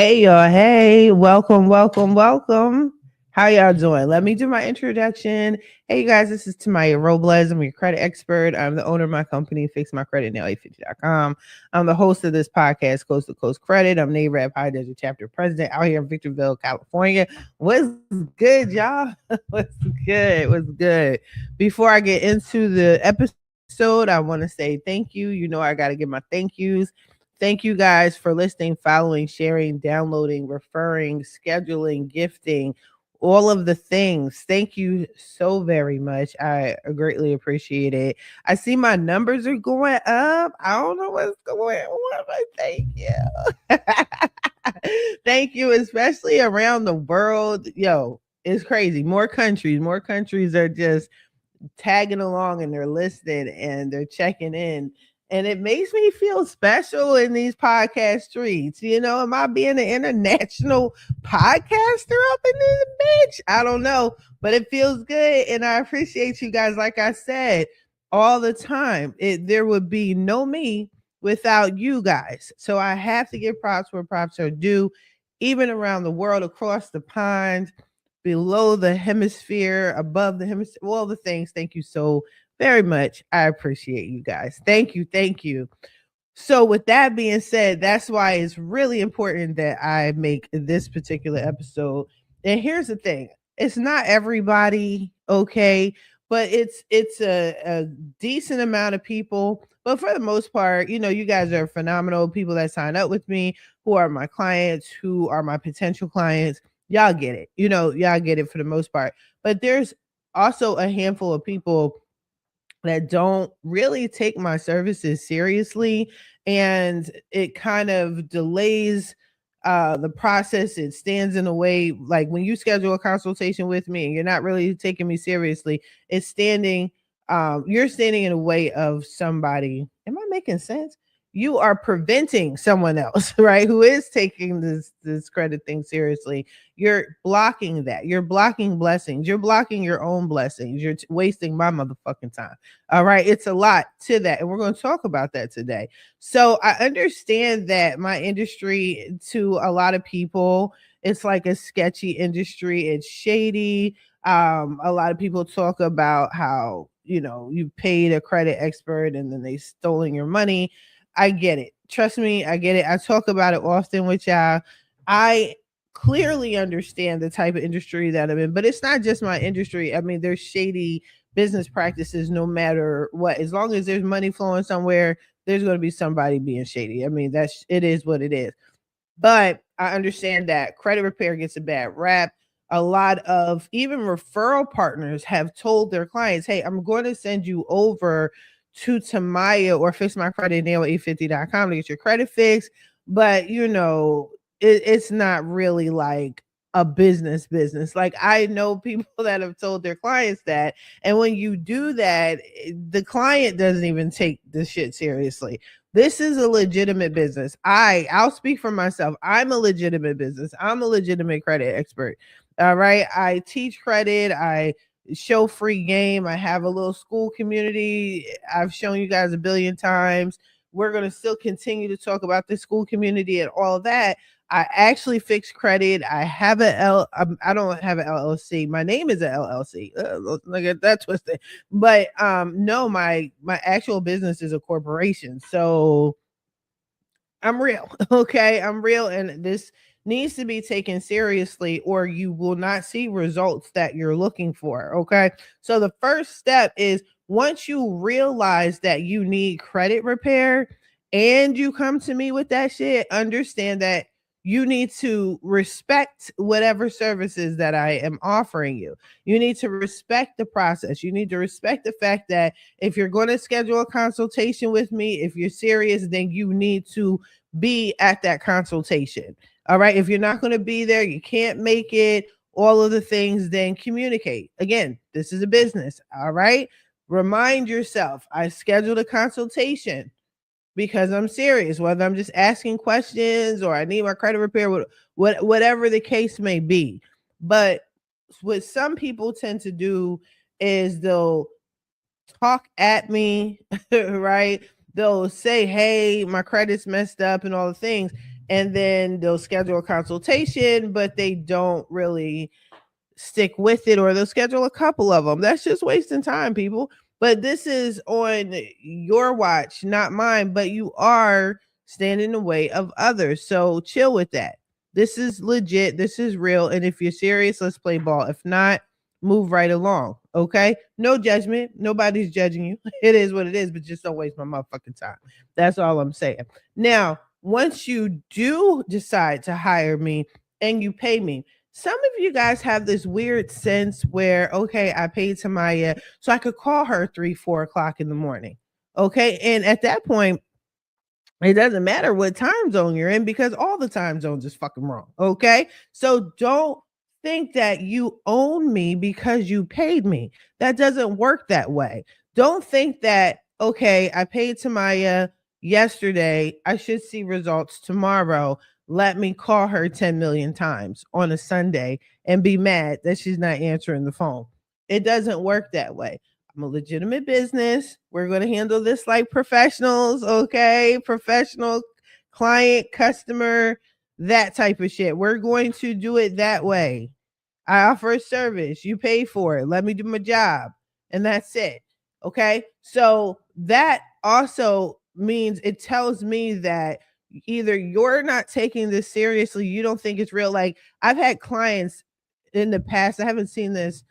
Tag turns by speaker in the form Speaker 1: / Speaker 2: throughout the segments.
Speaker 1: Hey y'all, hey, welcome, welcome, welcome. How y'all doing? Let me do my introduction. Hey you guys, this is Tamaya Robles. I'm your credit expert. I'm the owner of my company, FixMyCreditNow850.com. I'm the host of this podcast, Coast to Coast Credit. I'm NAREP High Desert Chapter President out here in Victorville, California. What's good, y'all? What's good? What's good? Before I get into the episode, I want to say thank you. You know, I got to give my thank yous. Thank you guys for listening, following, sharing, downloading, referring, scheduling, gifting, all of the things. Thank you so very much. I greatly appreciate it. I see my numbers are going up. I don't know what's going on, but thank you. Thank you, especially around the world. Yo, it's crazy. More countries are just tagging along and they're listening and they're checking in. And it makes me feel special in these podcast streets. You know, am I being an international podcaster up in this bitch? I don't know, but it feels good. And I appreciate you guys. Like I said, all the time, there would be no me without you guys. So I have to give props where props are due, even around the world, across the pond, below the hemisphere, above the hemisphere, all the things. Thank you so very much. I appreciate you guys. Thank you. Thank you. So, with that being said, that's why it's really important that I make this particular episode. And here's the thing, it's not everybody, okay, but it's a decent amount of people. But for the most part, you know, you guys are phenomenal people that sign up with me, who are my clients, who are my potential clients. Y'all get it. You know, y'all get it for the most part. But there's also a handful of people that don't really take my services seriously, and it kind of delays the process. It stands in a way, like when you schedule a consultation with me and you're not really taking me seriously, it's standing you're standing in a way of somebody. Am I making sense? You are preventing someone else, right, who is taking this credit thing seriously. You're blocking that. You're blocking blessings. You're blocking your own blessings. You're wasting my motherfucking time. All right. It's a lot to that. And we're going to talk about that today. So I understand that my industry, to a lot of people, it's like a sketchy industry. It's shady. A lot of people talk about how, you know, you paid a credit expert and then they stolen your money. I get it. Trust me, I get it. I talk about it often with y'all. I clearly understand the type of industry that I'm in, but it's not just my industry. I mean, there's shady business practices no matter what. As long as there's money flowing somewhere, there's going to be somebody being shady. I mean, it is what it is. But I understand that credit repair gets a bad rap. A lot of even referral partners have told their clients, hey, I'm going to send you over to Tamaya or fixmycreditnail850.com to get your credit fixed. But, you know, it's not really like a business. Like, I know people that have told their clients that. And when you do that, the client doesn't even take the shit seriously. This is a legitimate business. I'll speak for myself. I'm a legitimate business. I'm a legitimate credit expert. All right. I teach credit. I show free game. I have a little school community. I've shown you guys a billion times. We're going to still continue to talk about the school community and all of that. I actually fix credit. I have I don't have an LLC. My name is an LLC. Look at that twisted. But no, my actual business is a corporation. So I'm real. Okay, I'm real, and this needs to be taken seriously, or you will not see results that you're looking for. Okay, so the first step is, once you realize that you need credit repair and you come to me with that shit, understand that you need to respect whatever services that I am offering you. You need to respect the process. You need to respect the fact that if you're going to schedule a consultation with me, if you're serious, then you need to be at that consultation. All right. If you're not going to be there, you can't make it, all of the things, then communicate. Again, this is a business. All right. Remind yourself, I scheduled a consultation because I'm serious, whether I'm just asking questions or I need my credit repair, whatever the case may be. But what some people tend to do is they'll talk at me, right? They'll say, hey, my credit's messed up and all the things. and then they'll schedule a consultation, but they don't really stick with it, or they'll schedule a couple of them. That's just wasting time, people. But this is on your watch, not mine, but you are standing in the way of others. So chill with that. This is legit. This is real. And if you're serious, let's play ball. If not, move right along. Okay. No judgment. Nobody's judging you. It is what it is, but just don't waste my motherfucking time. That's all I'm saying. Now, once you do decide to hire me and you pay me, some of you guys have this weird sense where, okay, I paid Tamaya so I could call her 3, 4 o'clock in the morning. Okay. And at that point, it doesn't matter what time zone you're in because all the time zones is fucking wrong. Okay. So don't think that you own me because you paid me. That doesn't work that way. Don't think that, okay, I paid Tamaya yesterday. I should see results tomorrow. Let me call her 10 million times on a Sunday and be mad that she's not answering the phone. It doesn't work that way. I'm a legitimate business. We're going to handle this like professionals, okay? Professional client, customer, that type of shit. We're going to do it that way. I offer a service. You pay for it. Let me do my job. And that's it. Okay? So that also means it tells me that either you're not taking this seriously, you don't think it's real. Like I've had clients in the past, I haven't seen this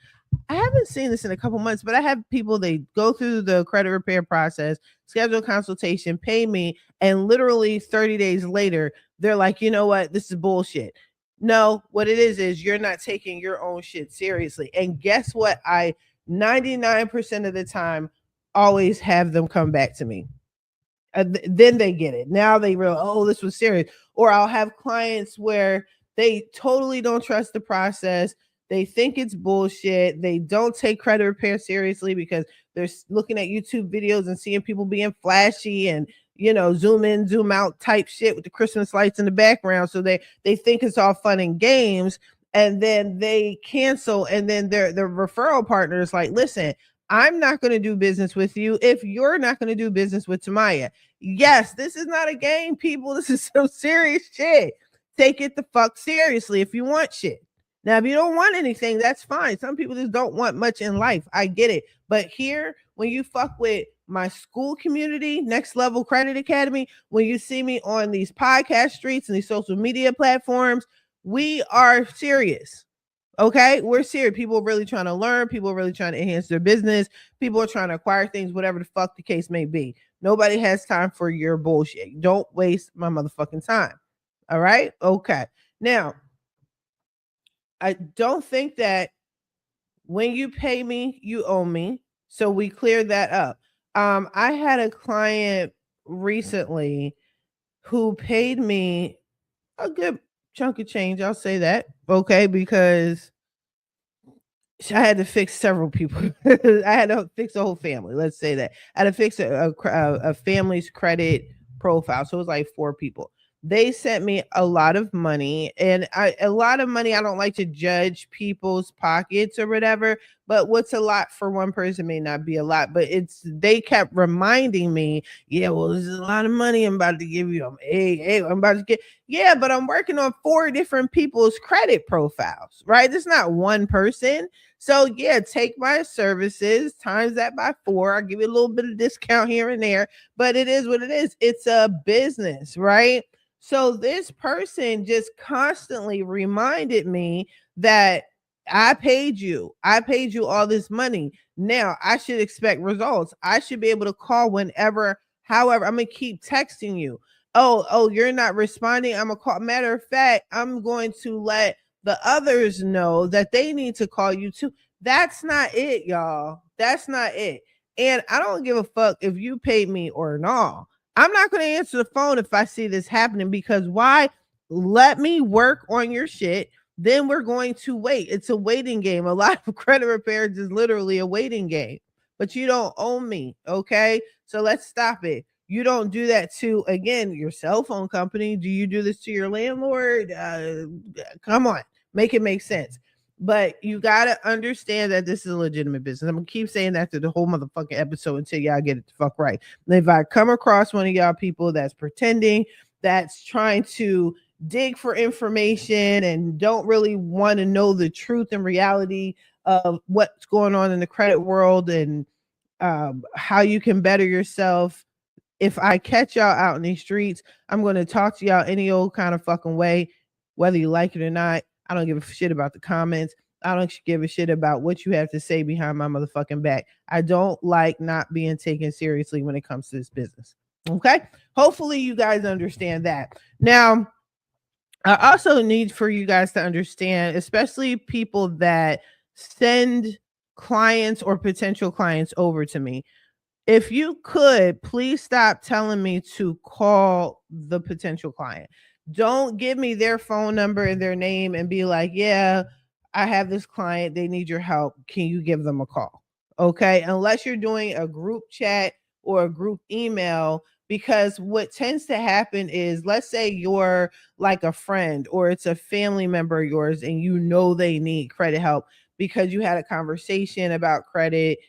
Speaker 1: in a couple months, but I have people, they go through the credit repair process, schedule a consultation, pay me, and literally 30 days later, they're like, you know what, this is bullshit. No, what it is you're not taking your own shit seriously. And guess what? I 99% of the time always have them come back to me. Then they get it. Now they realize, oh, this was serious. Or I'll have clients where they totally don't trust the process. They think it's bullshit. They don't take credit repair seriously because they're looking at YouTube videos and seeing people being flashy and, you know, zoom in, zoom out type shit with the Christmas lights in the background. So they think it's all fun and games, and then they cancel, and then their referral partner is like, listen, I'm not going to do business with you if you're not going to do business with Tamaya. Yes, this is not a game, people. This is some serious shit. Take it the fuck seriously if you want shit. Now, if you don't want anything, that's fine. Some people just don't want much in life. I get it. But here, when you fuck with my school community, Next Level Credit Academy, when you see me on these podcast streets and these social media platforms, we are serious. Okay, we're serious. People are really trying to learn. People are really trying to enhance their business. People are trying to acquire things, whatever the fuck the case may be. Nobody has time for your bullshit. Don't waste my motherfucking time. All right. Okay. Now, I don't think that when you pay me, you owe me. So we cleared that up. I had a client recently who paid me a good chunk of change. I'll say that. Okay, because I had to fix several people. I had to fix a whole family. Let's say that. I had to fix a family's credit profile. So it was like 4 people. They sent me a lot of money, and a lot of money. I don't like to judge people's pockets or whatever, but what's a lot for one person may not be a lot. But they kept reminding me, yeah, well, this is a lot of money I'm about to give you. I'm about to get, yeah, but I'm working on 4 different people's credit profiles, right? It's not one person. So yeah, take my services, times that by 4. I'll give you a little bit of discount here and there, but it is what it is. It's a business, right? So this person just constantly reminded me that I paid you all this money. Now I should expect results. I should be able to call whenever, however, I'm going to keep texting you. Oh, you're not responding. I'm going to call. Matter of fact, I'm going to let the others know that they need to call you too. That's not it, y'all. That's not it. And I don't give a fuck if you paid me or not. I'm not going to answer the phone if I see this happening, because why? Let me work on your shit. Then we're going to wait. It's a waiting game. A lot of credit repairs is literally a waiting game, but you don't own me. Okay. So let's stop it. You don't do that to, again, your cell phone company. Do you do this to your landlord? Come on, make it make sense. But you got to understand that this is a legitimate business. I'm going to keep saying that through the whole motherfucking episode until y'all get it the fuck right. And if I come across one of y'all people that's pretending, that's trying to dig for information and don't really want to know the truth and reality of what's going on in the credit world and how you can better yourself. If I catch y'all out in these streets, I'm going to talk to y'all any old kind of fucking way, whether you like it or not. I don't give a shit about the comments. I don't give a shit about what you have to say behind my motherfucking back. I don't like not being taken seriously when it comes to this business. Okay? Hopefully you guys understand that. Now, I also need for you guys to understand, especially people that send clients or potential clients over to me. If you could, please stop telling me to call the potential client. Don't give me their phone number and their name and be like, yeah, I have this client. They need your help. Can you give them a call? Okay. Unless you're doing a group chat or a group email, because what tends to happen is, let's say you're like a friend or it's a family member of yours and you know they need credit help because you had a conversation about credit.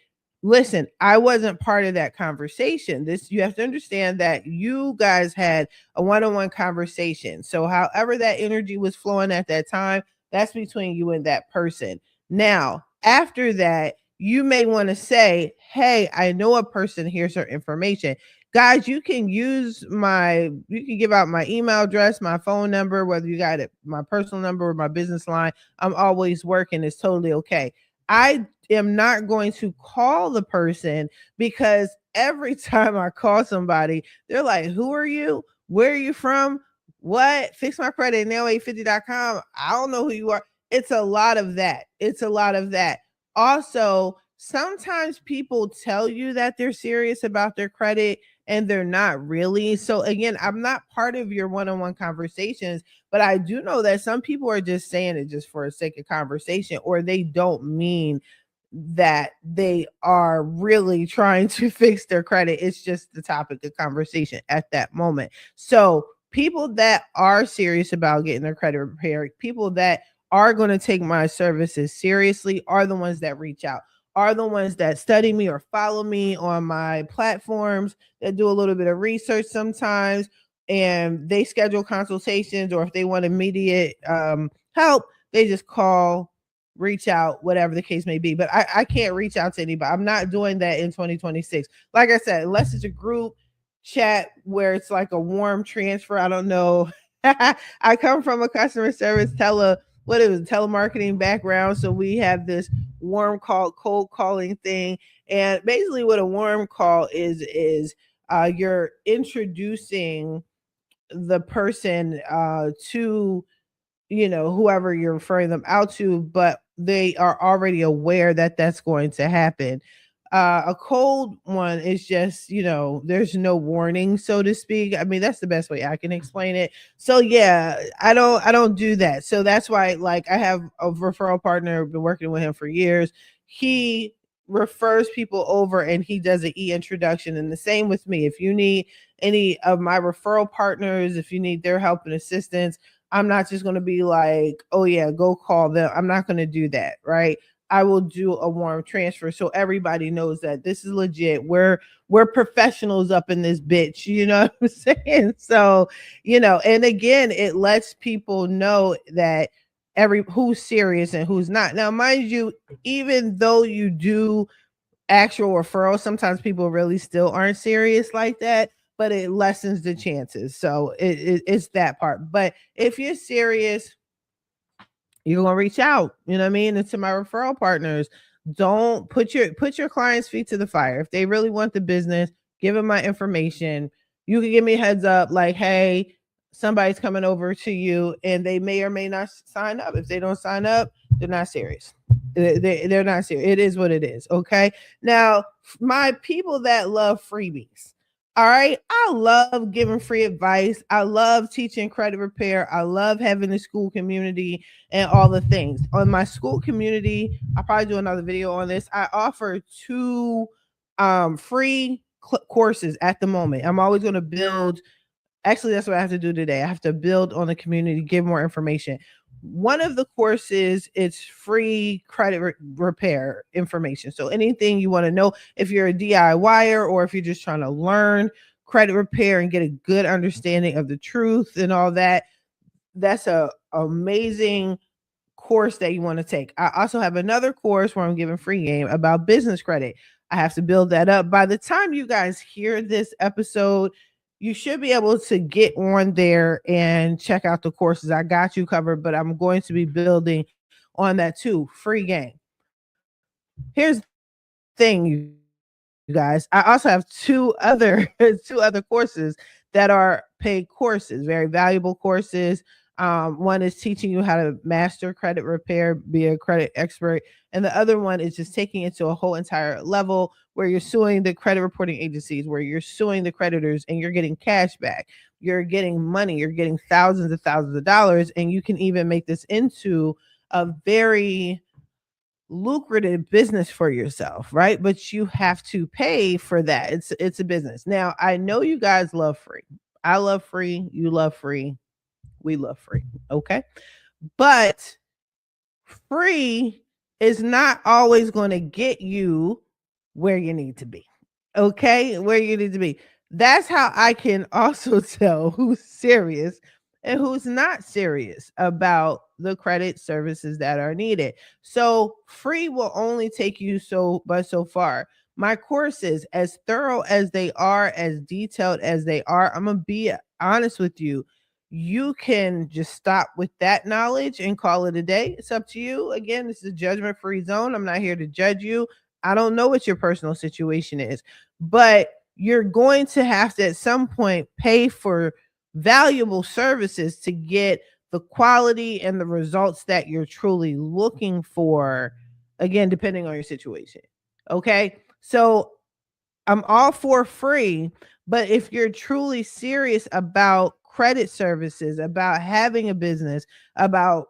Speaker 1: Listen, I wasn't part of that conversation. This, you have to understand that you guys had a one-on-one conversation. So however that energy was flowing at that time, that's between you and that person. Now, after that, you may want to say, hey, I know a person, here's her information. Guys, you can use you can give out my email address, my phone number, whether you got it, my personal number or my business line. I'm always working. It's totally okay. I am not going to call the person because every time I call somebody, they're like, who are you? Where are you from? What? Fix my credit, nail850.com. I don't know who you are. It's a lot of that. It's a lot of that. Also, sometimes people tell you that they're serious about their credit and they're not really. So again, I'm not part of your one-on-one conversations, but I do know that some people are just saying it just for the sake of conversation, or they don't mean that they are really trying to fix their credit. It's just the topic of conversation at that moment. So people that are serious about getting their credit repaired, people that are going to take my services seriously, are the ones that reach out, are the ones that study me or follow me on my platforms, that do a little bit of research sometimes, and they schedule consultations, or if they want immediate help, they just call, reach out, whatever the case may be. But I can't reach out to anybody. I'm not doing that in 2026. Like I said, unless it's a group chat where it's like a warm transfer. I don't know. I come from a customer service telemarketing background. So we have this warm call, cold calling thing. And basically what a warm call is you're introducing the person to, you know, whoever you're referring them out to, but they are already aware that that's going to happen. A cold one is just, you know, there's no warning, so to speak. I mean, that's the best way I can explain it. So yeah, I don't do that. So that's why, like, I have a referral partner, been working with him for years. He refers people over and he does an e-introduction, and the same with me. If you need any of my referral partners, if you need their help and assistance, I'm not just going to be like, oh yeah, go call them. I'm not going to do that, right? I will do a warm transfer so everybody knows that this is legit. We're professionals up in this bitch, you know what I'm saying? So, you know, and again, it lets people know that who's serious and who's not. Now, mind you, even though you do actual referrals, sometimes people really still aren't serious like that, but it lessens the chances. So it's that part. But if you're serious, you're gonna reach out, you know what I mean? And to my referral partners, don't put your clients' feet to the fire. If they really want the business, give them my information. You can give me a heads up, like, hey, somebody's coming over to you, and they may or may not sign up. If they don't sign up, they're not serious. They're not serious. It is what it is. Okay. Now, my people that love freebies. All right. I love giving free advice. I love teaching credit repair. I love having the school community and all the things. On my school community, I'll probably do another video on this. I offer 2 free courses at the moment. I'm always going to build. Actually, that's what I have to do today. I have to build on the community, give more information. One of the courses, it's free credit repair information. So anything you want to know, if you're a DIYer or if you're just trying to learn credit repair and get a good understanding of the truth and all that, that's a amazing course that you want to take. I also have another course where I'm giving free game about business credit. I have to build that up. By the time you guys hear this episode, you should be able to get on there and check out the courses. I got you covered, but I'm going to be building on that too. Free game. Here's the thing, you guys. I also have two other courses that are paid courses, very valuable courses. One is teaching you how to master credit repair, be a credit expert, and the other one is just taking it to a whole entire level where you're suing the credit reporting agencies, where you're suing the creditors, and you're getting cash back. You're getting money. You're getting thousands of dollars, and you can even make this into a very lucrative business for yourself, right? But you have to pay for that. It's a business. Now, I know you guys love free. I love free. You love free. We love free. Okay. But free is not always going to get you where you need to be. Okay. Where you need to be. That's how I can also tell who's serious and who's not serious about the credit services that are needed. So free will only take you so far. My courses, as thorough as they are, as detailed as they are, I'm going to be honest with you. You can just stop with that knowledge and call it a day. It's up to you. Again, this is a judgment-free zone. I'm not here to judge you. I don't know what your personal situation is, but you're going to have to at some point pay for valuable services to get the quality and the results that you're truly looking for, again, depending on your situation. Okay. So I'm all for free, but if you're truly serious about credit services, about having a business, about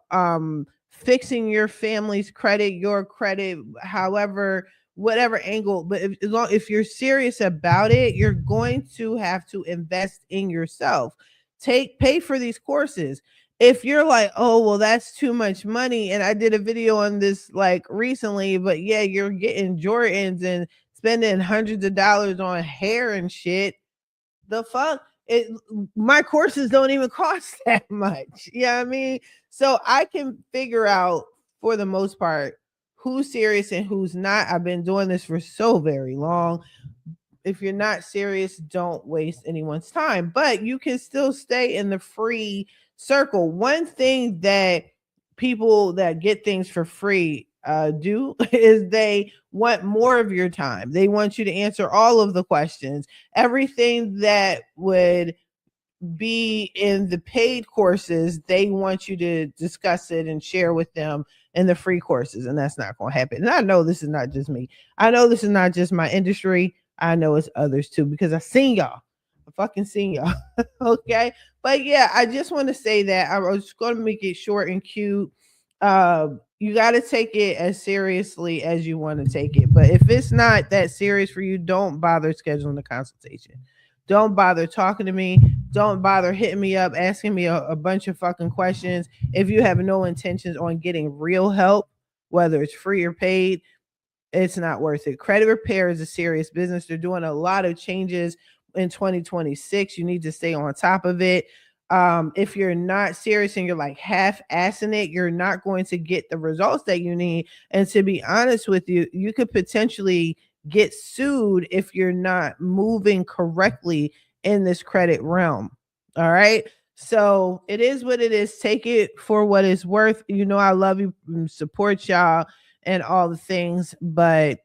Speaker 1: fixing your family's credit, your credit, however, whatever angle, but if you're serious about it, you're going to have to invest in yourself. Pay for these courses. If you're like, oh, well, that's too much money, and I did a video on this like recently, but yeah, you're getting Jordans and spending hundreds of dollars on hair and shit. The fuck? My courses don't even cost that much. You know what I mean? So I can figure out for the most part who's serious and who's not. I've been doing this for so very long. If you're not serious, don't waste anyone's time, but you can still stay in the free circle. One thing that people that get things for free do is they want more of your time. They want you to answer all of the questions. Everything that would be in the paid courses, they want you to discuss it and share with them in the free courses, and that's not going to happen. And I know this is not just me. I know this is not just my industry. I know it's others too, because I seen y'all. I fucking seen y'all. Okay. But yeah, I just want to say that I was going to make it short and cute. You got to take it as seriously as you want to take it. But if it's not that serious for you, don't bother scheduling the consultation. Don't bother talking to me. Don't bother hitting me up, asking me a bunch of fucking questions. If you have no intentions on getting real help, whether it's free or paid, it's not worth it. Credit repair is a serious business. They're doing a lot of changes in 2026. You need to stay on top of it. If you're not serious and you're like half-assing it, you're not going to get the results that you need. And to be honest with you, you could potentially get sued if you're not moving correctly in this credit realm. All right. So it is what it is. Take it for what it's worth. You know, I love you, support y'all and all the things, but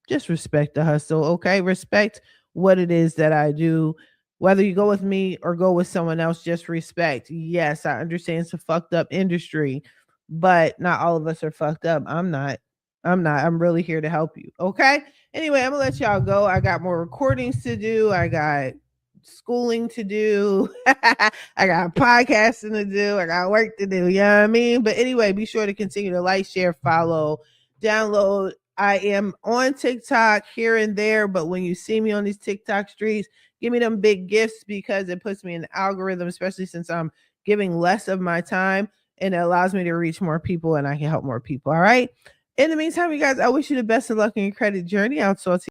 Speaker 1: just respect the hustle. Okay. Respect what it is that I do. Whether you go with me or go with someone else, just respect. Yes, I understand it's a fucked up industry, but not all of us are fucked up. I'm not. I'm really here to help you. Okay. Anyway, I'm gonna let y'all go. I got more recordings to do. I got schooling to do. I got podcasting to do. I got work to do. You know what I mean? But anyway, be sure to continue to like, share, follow, download. I am on TikTok here and there, but when you see me on these TikTok streets, give me them big gifts because it puts me in the algorithm, especially since I'm giving less of my time, and it allows me to reach more people and I can help more people. All right. In the meantime, you guys, I wish you the best of luck in your credit journey. I'll talk to you.